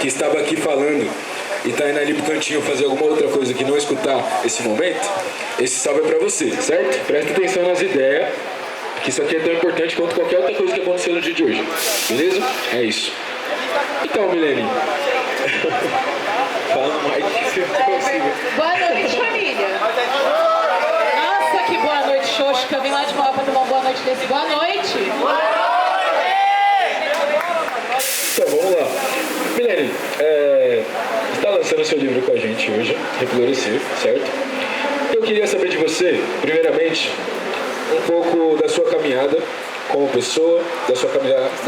que estava aqui falando e tá indo ali pro cantinho fazer alguma outra coisa que não escutar esse momento, esse salve é pra você, certo? Presta atenção nas ideias, que isso aqui é tão importante quanto qualquer outra coisa que aconteceu no dia de hoje, beleza? É isso. Então, Milene, fala no Mike, se eu consigo. Boa noite, família. Nossa, que boa noite, xoxo, que eu vim lá de Mauá pra tomar uma boa noite desse. Boa noite. Então, vamos lá. Milene, está lançando seu livro com a gente hoje, Reflorescer, certo? Eu queria saber de você, primeiramente, um pouco da sua caminhada como pessoa, da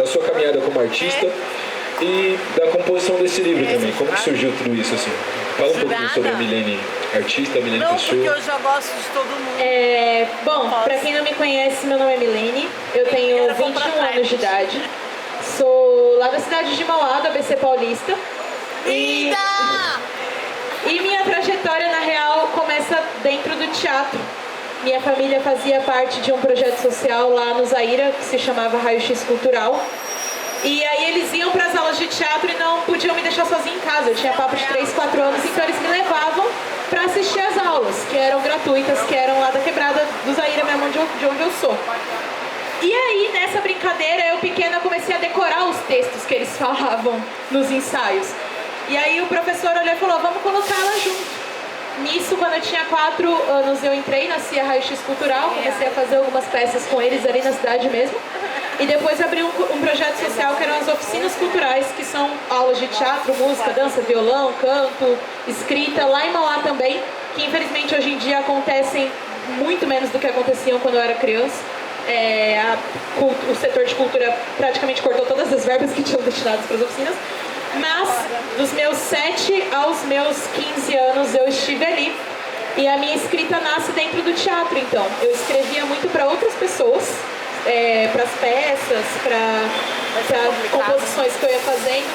sua caminhada como artista e da composição desse livro também. Como que surgiu tudo isso, assim? Fala um pouquinho sobre a Milene artista, a Milene pessoa. Não, porque eu já gosto de todo mundo. Bom, pra quem não me conhece, meu nome é Milene, eu tenho 21 anos de idade, sou lá da cidade de Mauá, do ABC Paulista. E minha trajetória, na real, começa dentro do teatro. Minha família fazia parte de um projeto social lá no Zaira, que se chamava Raio X Cultural. E aí eles iam para as aulas de teatro e não podiam me deixar sozinha em casa. Eu tinha papo de 3, 4 anos, então eles me levavam para assistir às aulas, que eram gratuitas, que eram lá da quebrada do Zaira mesmo, de onde eu sou. E aí, nessa brincadeira, eu pequena comecei a decorar os textos que eles falavam nos ensaios. E aí o professor olhou e falou, vamos colocar ela junto. Nisso, quando eu tinha 4 anos, eu entrei na CIA Raio X Cultural, comecei a fazer algumas peças com eles ali na cidade mesmo. E depois abri um projeto social que eram as oficinas culturais, que são aulas de teatro, música, dança, violão, canto, escrita, lá em Mauá também, que infelizmente hoje em dia acontecem muito menos do que aconteciam quando eu era criança. O setor de cultura praticamente cortou todas as verbas que tinham destinadas para as oficinas. Mas, dos meus 7 aos meus 15 anos, eu estive ali. E a minha escrita nasce dentro do teatro, então. Eu escrevia muito para outras pessoas, para as peças, para composições que eu ia fazendo.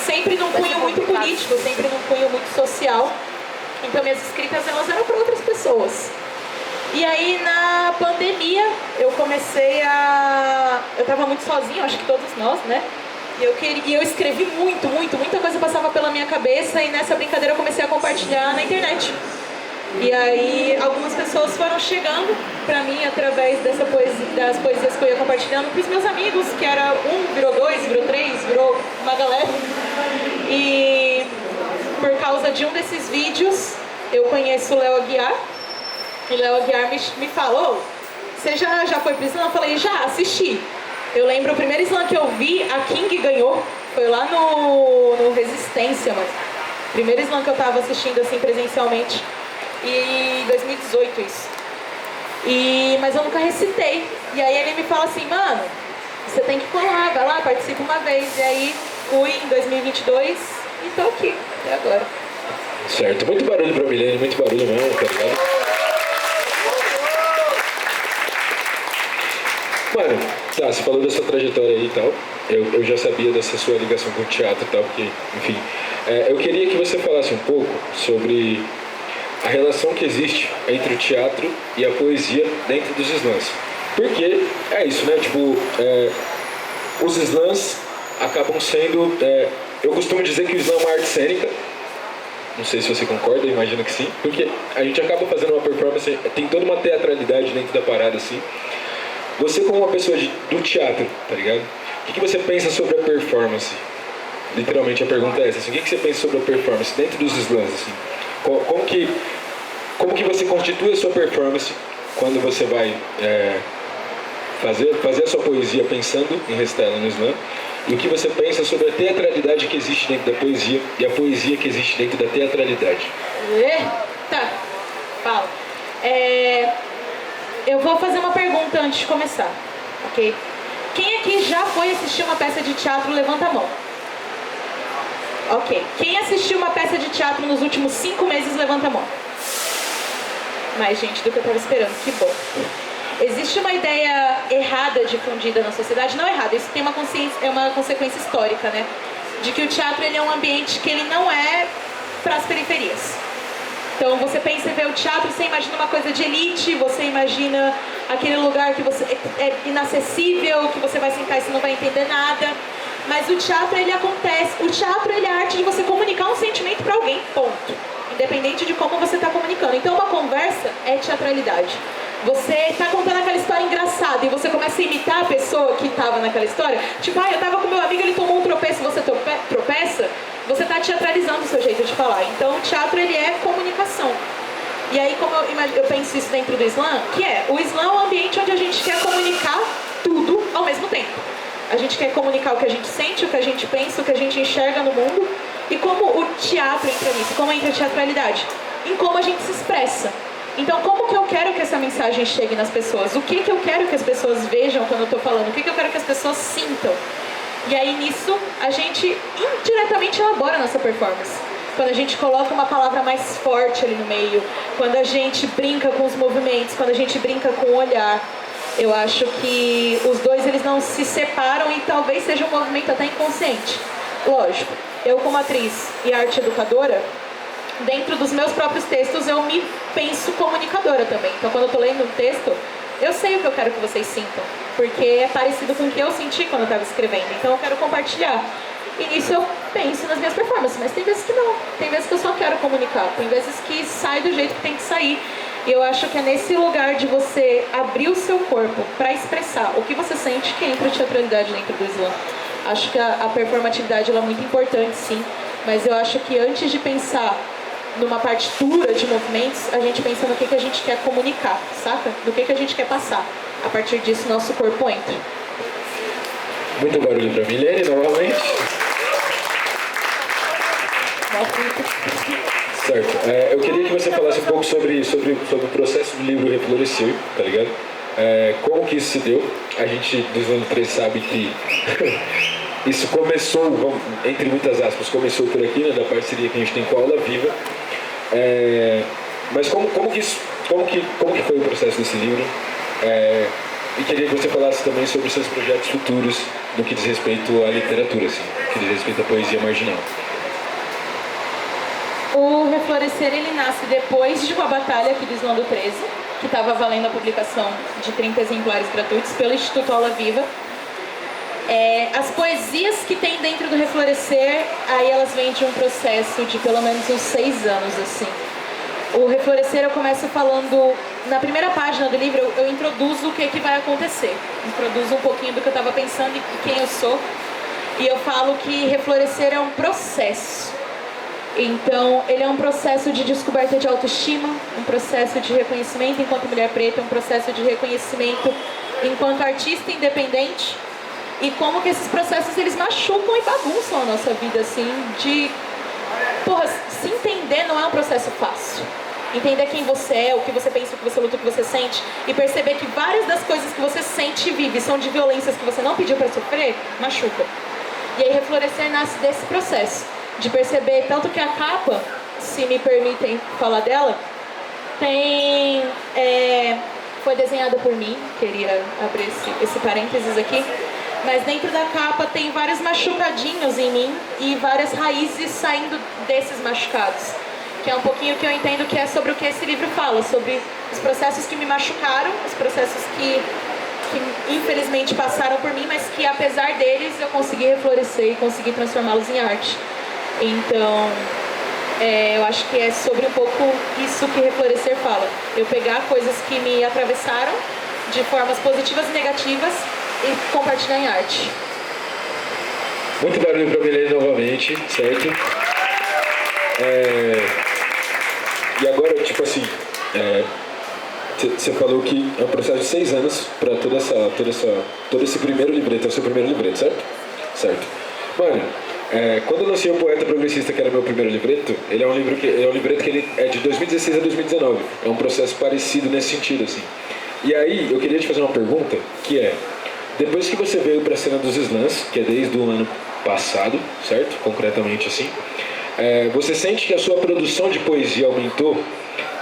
Sempre num cunho muito político, sempre num cunho muito social. Então, minhas escritas, elas eram para outras pessoas. E aí, na pandemia, eu comecei a... Eu estava muito sozinha, acho que todos nós, né? E eu escrevi muita coisa passava pela minha cabeça e nessa brincadeira eu comecei a compartilhar na internet. E aí algumas pessoas foram chegando pra mim através das poesias que eu ia compartilhando pros meus amigos, que era virou 2, virou 3, virou uma galera. E por causa de um desses vídeos, eu conheço o Léo Aguiar. E o Léo Aguiar me falou, você já foi pro slam? Eu falei, já, assisti. Eu lembro o primeiro slam que eu vi, a King ganhou, foi lá no Resistência, mas o primeiro slam que eu tava assistindo assim presencialmente, e 2018 isso. Mas eu nunca recitei. E aí ele me fala assim, mano, você tem que colar, vai lá, participa uma vez. E aí fui em 2022 e tô aqui, até agora. Certo, muito barulho pra Milene, muito barulho mesmo, tá ligado? Mano, tá, você falou da sua trajetória aí e tal, eu já sabia dessa sua ligação com o teatro e tal, porque, enfim, eu queria que você falasse um pouco sobre a relação que existe entre o teatro e a poesia dentro dos slams. Porque é isso, né, tipo, os slams acabam sendo, eu costumo dizer que o slam é uma arte cênica, não sei se você concorda, imagino que sim, porque a gente acaba fazendo uma performance, tem toda uma teatralidade dentro da parada, assim. Você como uma pessoa do teatro, tá ligado? O que você pensa sobre a performance? Literalmente a pergunta é essa, assim, o que você pensa sobre a performance dentro dos slams, assim? Como que você constitui a sua performance quando você vai fazer a sua poesia pensando em recitar ela no slam? E o que você pensa sobre a teatralidade que existe dentro da poesia e a poesia que existe dentro da teatralidade? Eita! Fala. Eu vou fazer uma pergunta antes de começar, ok? Quem aqui já foi assistir uma peça de teatro, levanta a mão. Ok. Quem assistiu uma peça de teatro nos últimos 5 meses, levanta a mão. Mais gente do que eu estava esperando, que bom. Existe uma ideia errada difundida na sociedade, não errada, isso tem uma consequência histórica, né? De que o teatro ele é um ambiente que ele não é para as periferias. Então você pensa em ver o teatro, você imagina uma coisa de elite, você imagina aquele lugar que é inacessível, que você vai sentar e você não vai entender nada. Mas o teatro, ele acontece. O teatro, ele é a arte de você comunicar um sentimento para alguém, ponto. Independente de como você está comunicando. Então, uma conversa é teatralidade. Você está contando aquela história engraçada e você começa a imitar a pessoa que estava naquela história. Tipo, eu estava com meu amigo, ele tomou um tropeço, você tropeça. Você está teatralizando o seu jeito de falar. Então, o teatro, ele é comunicação. E aí, como eu penso isso dentro do Islã, que o Islã é um ambiente onde a gente quer comunicar tudo ao mesmo tempo. A gente quer comunicar o que a gente sente, o que a gente pensa, o que a gente enxerga no mundo. E como o teatro entra nisso? Como entra a teatralidade? Em como a gente se expressa. Então, como que eu quero que essa mensagem chegue nas pessoas? O que eu quero que as pessoas vejam quando eu estou falando? O que eu quero que as pessoas sintam? E aí, nisso, a gente indiretamente elabora a nossa performance. Quando a gente coloca uma palavra mais forte ali no meio, quando a gente brinca com os movimentos, quando a gente brinca com o olhar. Eu acho que os dois, eles não se separam e talvez seja um movimento até inconsciente. Lógico, eu como atriz e arte educadora, dentro dos meus próprios textos, eu me penso comunicadora também. Então, quando eu estou lendo um texto, eu sei o que eu quero que vocês sintam, porque é parecido com o que eu senti quando eu estava escrevendo. Então, eu quero compartilhar. E nisso eu penso nas minhas performances, mas tem vezes que não. Tem vezes que eu só quero comunicar, tem vezes que sai do jeito que tem que sair. E eu acho que é nesse lugar de você abrir o seu corpo para expressar o que você sente que entra a teatralidade dentro do Islã. Acho que a performatividade ela é muito importante, sim, mas eu acho que antes de pensar numa partitura de movimentos, a gente pensa no que a gente quer comunicar, saca? No que a gente quer passar. A partir disso, nosso corpo entra. Muito barulho para Milene, novamente. Certo. Eu queria que você falasse um pouco sobre o processo do livro Reflorescer, tá ligado? Como que isso se deu? A gente, dos anos 3, sabe que isso começou, entre muitas aspas, começou por aqui, né, da parceria que a gente tem com a Aula Viva. Mas como que foi o processo desse livro? E queria que você falasse também sobre os seus projetos futuros no que diz respeito à literatura, assim, no que diz respeito à poesia marginal. O Reflorescer, ele nasce depois de uma batalha aqui do Islã do 13, que estava valendo a publicação de 30 exemplares gratuitos pelo Instituto Aula Viva. As poesias que tem dentro do Reflorescer, aí elas vêm de um processo de pelo menos uns 6 anos, assim. O Reflorescer eu começo falando, na primeira página do livro, eu introduzo o que vai acontecer. Introduzo um pouquinho do que eu estava pensando e quem eu sou. E eu falo que Reflorescer é um processo. Então, ele é um processo de descoberta de autoestima, um processo de reconhecimento enquanto mulher preta, um processo de reconhecimento enquanto artista independente. E como que esses processos, eles machucam e bagunçam a nossa vida, assim, de... Porra, se entender não é um processo fácil. Entender quem você é, o que você pensa, o que você luta, o que você sente, e perceber que várias das coisas que você sente e vive são de violências que você não pediu para sofrer, machuca. E aí, Reflorescer nasce desse processo. De perceber, tanto que a capa, se me permitem falar dela, foi desenhada por mim, queria abrir esse parênteses aqui, mas dentro da capa tem vários machucadinhos em mim e várias raízes saindo desses machucados, que é um pouquinho que eu entendo que é sobre o que esse livro fala, sobre os processos que me machucaram, os processos que infelizmente passaram por mim, mas que apesar deles eu consegui reflorescer e consegui transformá-los em arte. Então, eu acho que é sobre um pouco isso que Reflorescer fala. Eu pegar coisas que me atravessaram de formas positivas e negativas e compartilhar em arte. Muito barulho para Milene novamente, certo? E agora, tipo assim, você falou que é um processo de 6 anos para todo esse primeiro livreto, é o seu primeiro livreto, certo? Certo. Mano, quando eu lancei o Poeta Progressista, que era meu primeiro livreto, ele é um livreto que ele é de 2016 a 2019. É um processo parecido nesse sentido, assim. E aí, eu queria te fazer uma pergunta, que é, depois que você veio para a cena dos slams, que é desde o ano passado, certo? Concretamente, assim, você sente que a sua produção de poesia aumentou?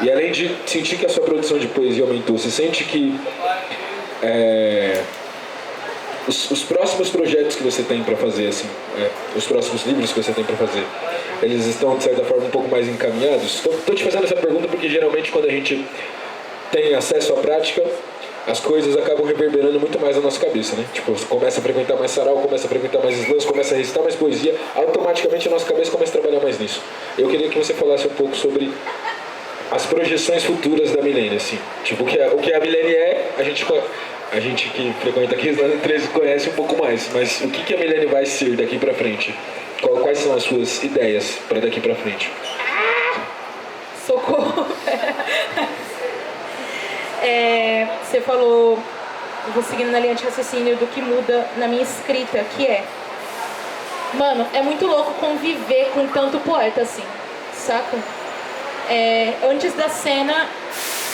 E além de sentir que a sua produção de poesia aumentou, você sente que os próximos projetos que você tem para fazer, assim, os próximos livros que você tem para fazer, eles estão, de certa forma, um pouco mais encaminhados? Estou te fazendo essa pergunta porque, geralmente, quando a gente tem acesso à prática, as coisas acabam reverberando muito mais na nossa cabeça, né? Tipo, você começa a frequentar mais sarau, começa a frequentar mais slams, começa a recitar mais poesia, automaticamente a nossa cabeça começa a trabalhar mais nisso. Eu queria que você falasse um pouco sobre as projeções futuras da Milene, assim. Tipo, o que a Milene é, a gente que frequenta aqui Islândia 13 conhece um pouco mais, mas o que a Milene vai ser daqui pra frente? Quais são as suas ideias para daqui pra frente? Socorro! Você falou, eu vou seguindo na linha de raciocínio do que muda na minha escrita, que é... Mano, é muito louco conviver com tanto poeta assim, saca? Antes da cena,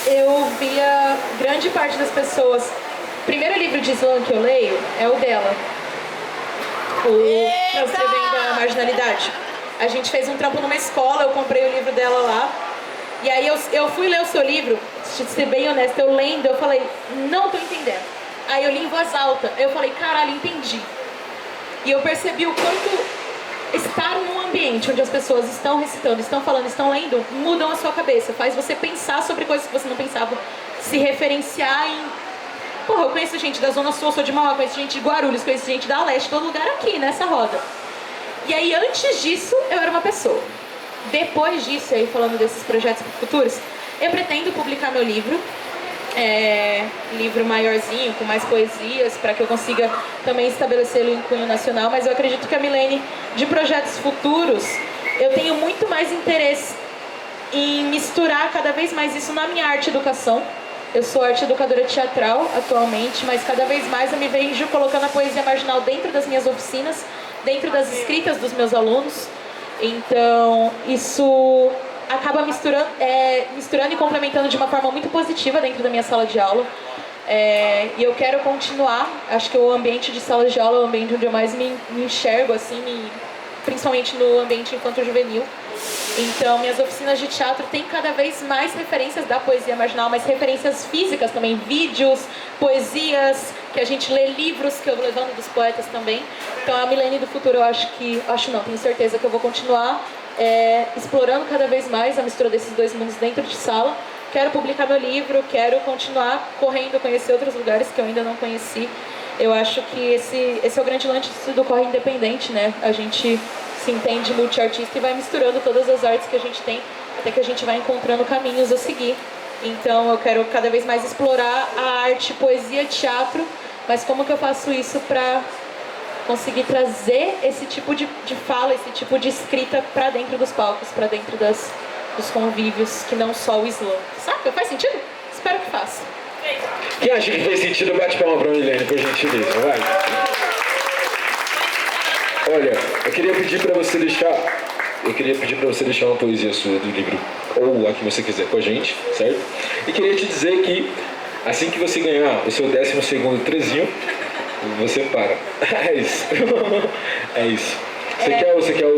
eu via grande parte das pessoas... O primeiro livro de slam que eu leio é o dela. O Transcrevendo a Marginalidade. A gente fez um trampo numa escola, eu comprei o livro dela lá. E aí eu fui ler o seu livro, de ser bem honesta, eu lendo, eu falei, não tô entendendo. Aí eu li em voz alta, eu falei, caralho, entendi. E eu percebi o quanto estar num ambiente onde as pessoas estão recitando, estão falando, estão lendo, mudam a sua cabeça, faz você pensar sobre coisas que você não pensava, se referenciar em... Porra, eu conheço gente da Zona Sul, sou de Mauá, conheço gente de Guarulhos, conheço gente da Leste, todo lugar aqui, nessa roda. E aí, antes disso, eu era uma pessoa. Depois disso, aí falando desses projetos futuros, eu pretendo publicar meu livro, livro maiorzinho, com mais poesias, para que eu consiga também estabelecê-lo em cunho nacional, mas eu acredito que a Milene, de projetos futuros, eu tenho muito mais interesse em misturar cada vez mais isso na minha arte e educação. Eu sou arte educadora teatral atualmente, mas cada vez mais eu me vejo colocando a poesia marginal dentro das minhas oficinas, dentro das escritas dos meus alunos. Então, isso acaba misturando e complementando de uma forma muito positiva dentro da minha sala de aula. E eu quero continuar. Acho que o ambiente de sala de aula é o ambiente onde eu mais me enxergo, assim, principalmente no ambiente infanto-juvenil. Então, minhas oficinas de teatro têm cada vez mais referências da poesia marginal, mas referências físicas também, vídeos, poesias, que a gente lê livros que eu vou levando dos poetas também. Então, a Milene do futuro, tenho certeza que eu vou continuar explorando cada vez mais a mistura desses dois mundos dentro de sala. Quero publicar meu livro, quero continuar correndo, conhecer outros lugares que eu ainda não conheci. Eu acho que esse é o grande lance do corre independente, né? A gente se entende multiartista e vai misturando todas as artes que a gente tem, até que a gente vai encontrando caminhos a seguir. Então eu quero cada vez mais explorar a arte, poesia, teatro, mas como que eu faço isso para conseguir trazer esse tipo de fala, esse tipo de escrita para dentro dos palcos, para dentro dos convívios, que não só o slam. Saca? Faz sentido? Espero que faça. Quem acha que fez sentido, bate palma pra Milene, por gentileza, vai. Olha, eu queria pedir pra você deixar uma poesia sua do livro, ou a que você quiser, com a gente, certo? E queria te dizer que, assim que você ganhar o seu 12º trezinho, você para. É isso. É isso. Você quer